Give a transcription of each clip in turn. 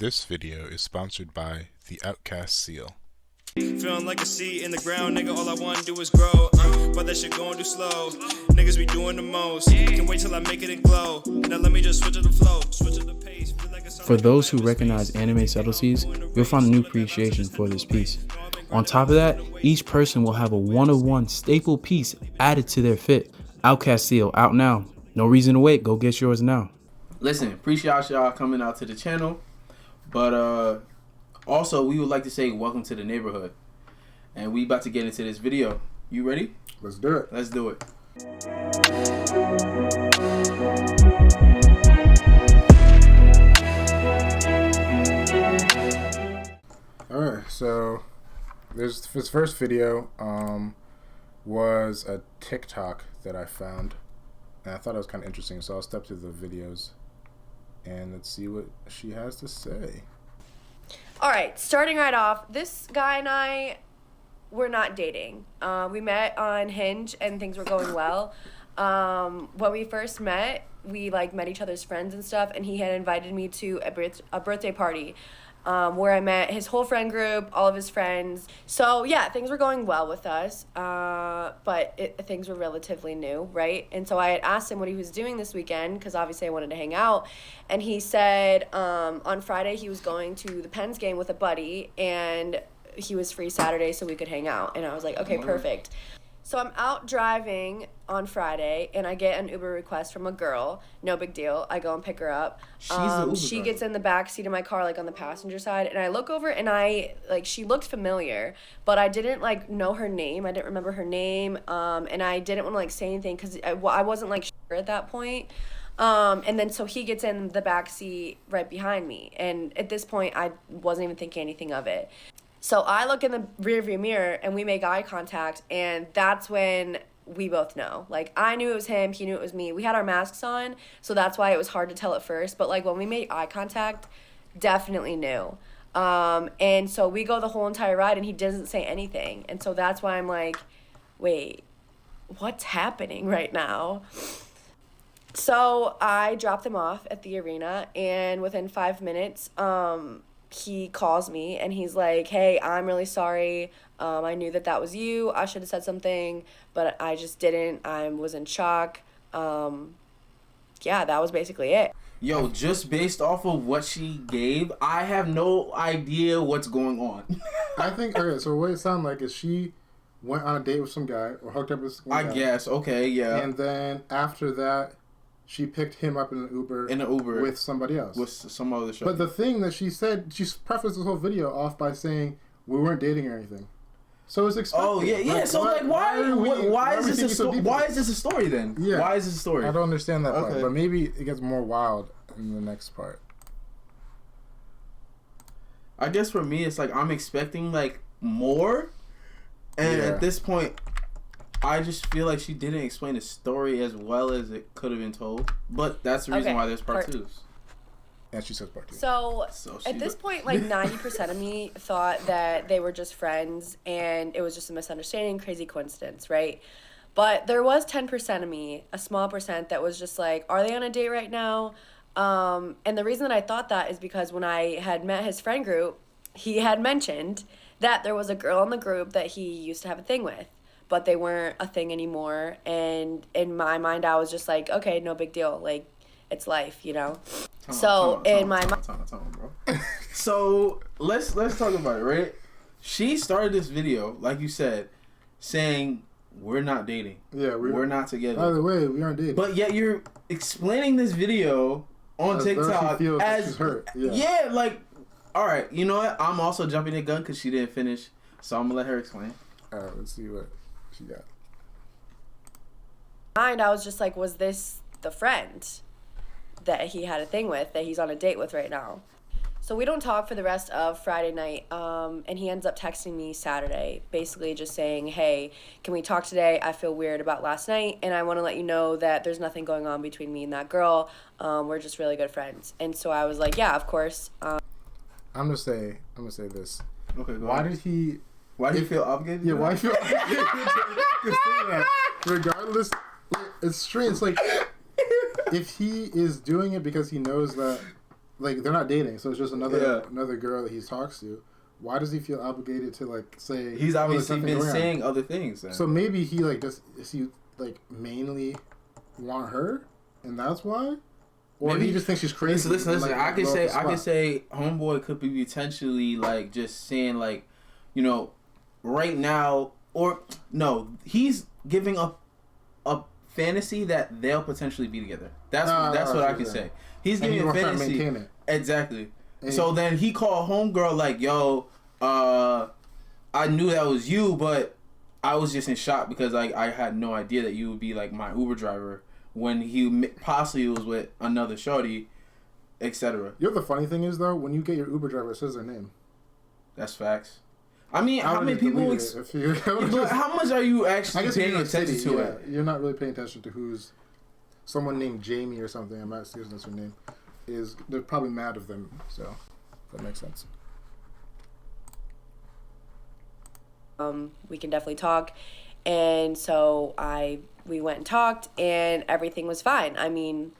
This video is sponsored by the Outcast Seal. Feeling like a seed in the ground, nigga, all I wanna do is grow. But that shit going too slow. Niggas be doing the most. Can't wait till I make it and glow. Now let me just switch up the flow, switch up the pace. For those who recognize anime subtleties, you'll find a new appreciation for this piece. On top of that, each person will have a one-of-one staple piece added to their fit. Outcast Seal, out now. No reason to wait, go get yours now. Listen, appreciate y'all coming out to the channel. But also, we would like to say welcome to the neighborhood. And we about to get into this video. You ready? Let's do it. Let's do it. Alright, so this first video was a TikTok that I found. And I thought it was kind of interesting, so I'll step through the videos and let's see what she has to say. All right, starting right off, this guy and I were not dating. We met on Hinge and things were going well. When we first met, we met each other's friends and stuff, and he had invited me to a birthday party where I met his whole friend group, all of his friends. So yeah, things were going well with us, but things were relatively new, right? And so I had asked him what he was doing this weekend, because obviously I wanted to hang out, and he said on Friday he was going to the Pens game with a buddy, and he was free Saturday so we could hang out. And I was like, okay, perfect. So I'm out driving on Friday, and I get an Uber request from a girl. No big deal. I go and pick her up. She gets in the back seat of my car, on the passenger side, and I look over, and she looked familiar, but I didn't, know her name. I didn't remember her name, and I didn't want to, say anything, because I wasn't, sure at that point. And then so he gets in the back seat right behind me, and at this point, I wasn't even thinking anything of it. So I look in the rearview mirror, and we make eye contact, and that's when we both know. I knew it was him, he knew it was me. We had our masks on, so that's why it was hard to tell at first. But, when we made eye contact, definitely knew. And so we go the whole entire ride, and he doesn't say anything. And so that's why I'm like, wait, what's happening right now? So I dropped them off at the arena, and within 5 minutes, he calls me and he's like, hey, I'm really sorry. I knew that was you. I should have said something, but I just didn't. I was in shock. Yeah, that was basically it. Yo, just based off of what she gave, I have no idea what's going on. I think, okay, so what it sounded like is she went on a date with some guy or hooked up with some guy. I guess, okay, yeah. And then after that, she picked him up in an Uber. With somebody else. With some other show. But the thing that she said, she prefaced this whole video off by saying we weren't dating or anything. So it's expected. Oh yeah. So why is this a story then? Yeah. Why is this a story? I don't understand that part, but maybe it gets more wild in the next part. I guess for me, it's I'm expecting more, and at this point, I just feel like she didn't explain the story as well as it could have been told. But that's the reason why there's part 2. And she says part 2. So at this point, 90% of me thought that they were just friends and it was just a misunderstanding, crazy coincidence, right? But there was 10% of me, a small percent, that was just are they on a date right now? And the reason that I thought that is because when I had met his friend group, he had mentioned that there was a girl in the group that he used to have a thing with, but they weren't a thing anymore. And in my mind, I was just okay, no big deal. It's life, you know? So let's talk about it, right? She started this video, like you said, saying we're not dating. Yeah, we're not together. By the way, we aren't dating. But yet you're explaining this video on TikTok as she's hurt. Yeah, all right, you know what? I'm also jumping the gun because she didn't finish, so I'm gonna let her explain. All right, let's see what she got. And I was just was this the friend that he had a thing with, that he's on a date with right now? So we don't talk for the rest of Friday night, and he ends up texting me Saturday, basically just saying, hey, can we talk today? I feel weird about last night, and I want to let you know that there's nothing going on between me and that girl. We're just really good friends. And so I was like, yeah, of course. I'm gonna say this. Okay, go Why ahead. did he... Why do you feel obligated? Yeah, why do you feel obligated to say that? Regardless, it's strange. If he is doing it because he knows that like they're not dating, so it's just another girl that he talks to. Why does he feel obligated to like say he's obviously been around? saying other things then. So maybe he like does he like mainly want her, and that's why, or maybe he just thinks she's crazy. Listen. Like, I can say homeboy could be potentially like just saying like, you know, right now, or no, he's giving up a fantasy that they'll potentially be together. That's what I can say. He's giving a fantasy. Exactly. And so then he called homegirl like, yo, I knew that was you, but I was just in shock because I had no idea that you would be like my Uber driver when he possibly was with another shorty, etc. You know the funny thing is though, when you get your Uber driver, it says their name. That's facts. I mean, how many people? But how much are you actually paying attention to it? You're not really paying attention to who's someone named Jamie or something. I'm not serious. That's her name. They're probably mad of them. So that makes sense. We can definitely talk, and so we went and talked, and everything was fine. I mean,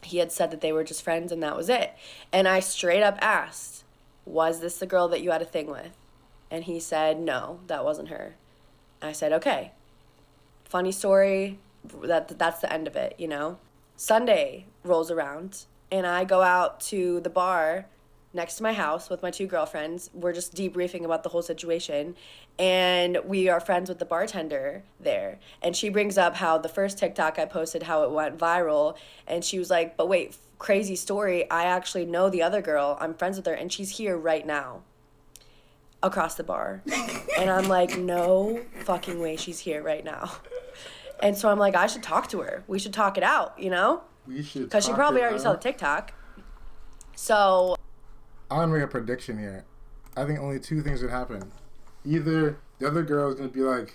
he had said that they were just friends, and that was it. And I straight up asked, "Was this the girl that you had a thing with?" And he said, "No, that wasn't her." I said, "Okay, funny story. That's the end of it, you know." Sunday rolls around, and I go out to the bar next to my house with my two girlfriends. We're just debriefing about the whole situation, and we are friends with the bartender there. And she brings up how the first TikTok I posted, how it went viral, and she was like, "But wait, crazy story, I actually know the other girl. I'm friends with her, and she's here right now across the bar." And I'm like, no fucking way she's here right now. And so I'm like, I should talk to her. We should talk it out, you know? We should. Because she probably already saw the TikTok. So I'm gonna make a prediction here. I think only two things would happen. Either the other girl is gonna be like,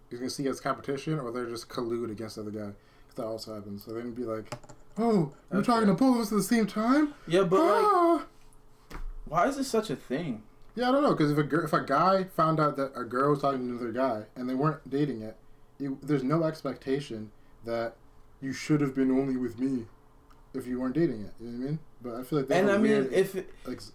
he's gonna see it as competition, or they're just collude against the other guy. Because that also happens. So they're gonna be like, "Oh, you're talking to both of us at the same time?" Yeah, but like, why is this such a thing? Yeah, I don't know. Because if a guy found out that a girl was talking to another guy and they weren't dating yet, there's no expectation that you should have been only with me if you weren't dating yet. You know what I mean? But I feel like that's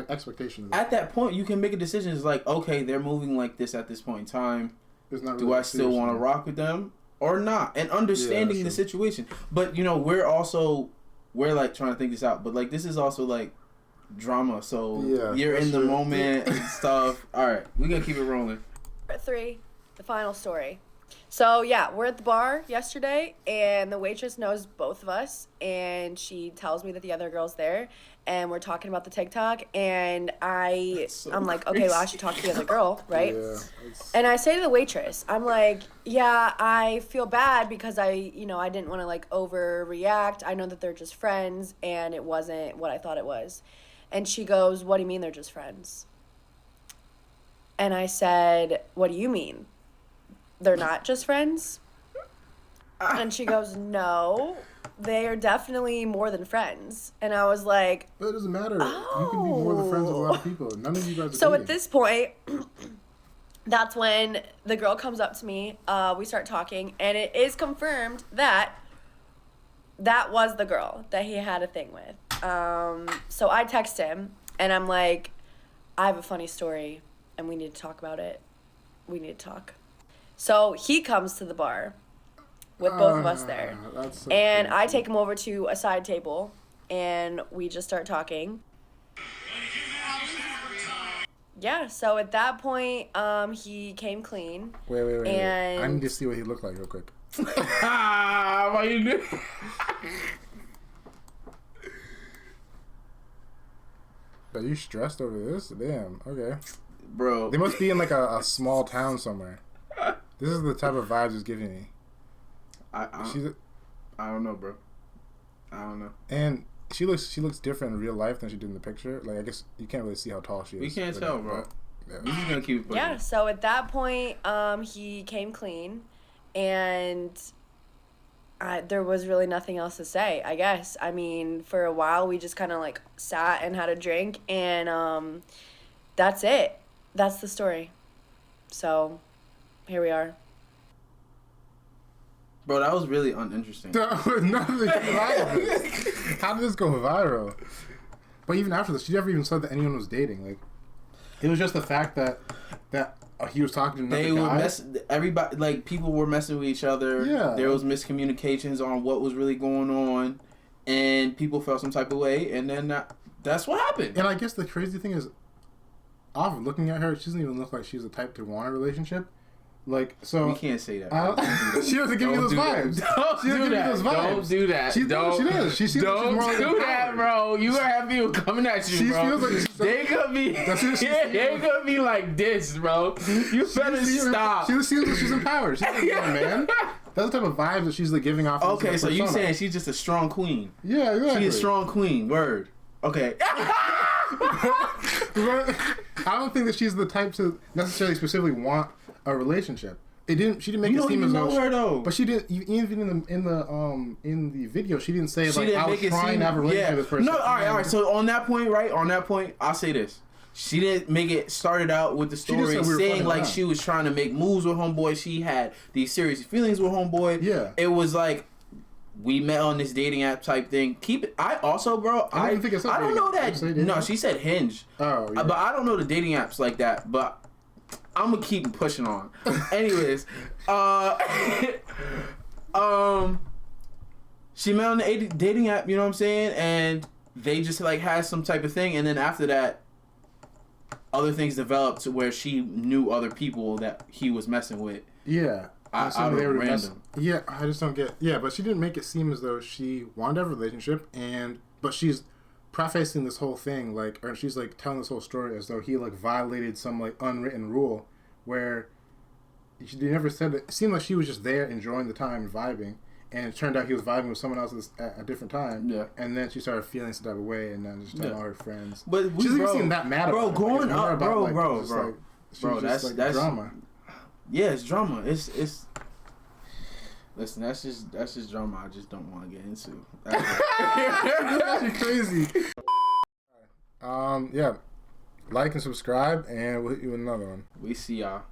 expectation. At that point, you can make a decision. It's like, okay, they're moving like this at this point in time. There's not really Do I still want to rock with them or not? And understanding the situation. But you know, we're like trying to think this out. But like, this is also like drama. So you're in the moment and stuff. All right, we're gonna keep it rolling. 3, the final story. So yeah, we're at the bar yesterday, and the waitress knows both of us, and she tells me that the other girl's there, and we're talking about the TikTok, and I'm like, okay, well, I should talk to the other girl, right? Yeah, and I say to the waitress, I'm like, yeah, I feel bad because I didn't want to like overreact. I know that they're just friends, and it wasn't what I thought it was. And she goes, "What do you mean they're just friends?" And I said, "What do you mean? They're not just friends?" And she goes, "No, they are definitely more than friends." And I was like, but it doesn't matter. You can be more than friends with a lot of people. None of you guys are So dating. at this point, that's when the girl comes up to me. We start talking, and it is confirmed that was the girl that he had a thing with. So I text him, and I'm like, "I have a funny story, and we need to talk about it. We need to talk." So he comes to the bar with both of us there. And I take him over to a side table, and we just start talking. Yeah, so at that point, he came clean. Wait. And I need to see what he looked like real quick. Why you do? Are you stressed over this? Damn, okay. Bro. They must be in like a small town somewhere. This is the type of vibes it's giving me. I don't know, bro. I don't know. And she looks different in real life than she did in the picture. Like, I guess you can't really see how tall she is. We can't tell, bro. Yeah. We're just gonna keep it pushing. Yeah, so at that point, he came clean, and there was really nothing else to say, I guess. I mean, for a while, we just kind of like sat and had a drink, and that's it. That's the story. So here we are. Bro, that was really uninteresting. Nothing viral. How did this go viral? But even after this, she never even said that anyone was dating. Like, it was just the fact that he was talking to another guy. Everybody, like, people were messing with each other. Yeah. There was miscommunications on what was really going on, and people felt some type of way, and then that's what happened. And I guess the crazy thing is, off looking at her, she doesn't even look like she's the type to want a relationship. Like, so we can't say that. She doesn't give me those vibes. Don't do that. Don't do that. She does. She seems don't like she's more do that, bro. You gonna have people coming at you, bro. They gonna be. They gonna be like this, bro. You better stop. She seems like she's empowered. She's like, yeah, man. That's the type of vibes that she's like giving off. Okay, so you saying she's just a strong queen? Yeah, exactly. She's a strong queen. Word. Okay. I don't think that she's the type to necessarily specifically want a relationship. She didn't make it seem as though. But she didn't even in the video. She didn't say like I was trying to have a relationship with this person. No, all right. So on that point, I'll say this. She didn't make it. Started out with the story saying like she was trying to make moves with homeboy. She had these serious feelings with homeboy. Yeah. It was like we met on this dating app type thing. Keep it. I also, bro. I don't know that. No, she said Hinge. Oh. Yeah. But I don't know the dating apps like that. But I'm gonna keep pushing on. Anyways, she met on the dating app, you know what I'm saying? And they just like had some type of thing, and then after that, other things developed to where she knew other people that he was messing with. Yeah. Out of random. Yeah, I just don't get. Yeah, but she didn't make it seem as though she wanted to have a relationship, but she's prefacing this whole thing or she's like telling this whole story as though he like violated some like unwritten rule where they never said it. It seemed like she was just there enjoying the time and vibing, and it turned out he was vibing with someone else at a different time. Yeah, and then she started feeling some type of way, and then just telling all her friends. But she doesn't even seem that mad about it. Growing up, bro, that's drama. Yeah, it's drama. It's. Listen, that's just drama I just don't want to get into. That's actually crazy. Yeah. Like and subscribe, and we'll hit you with another one. We see y'all.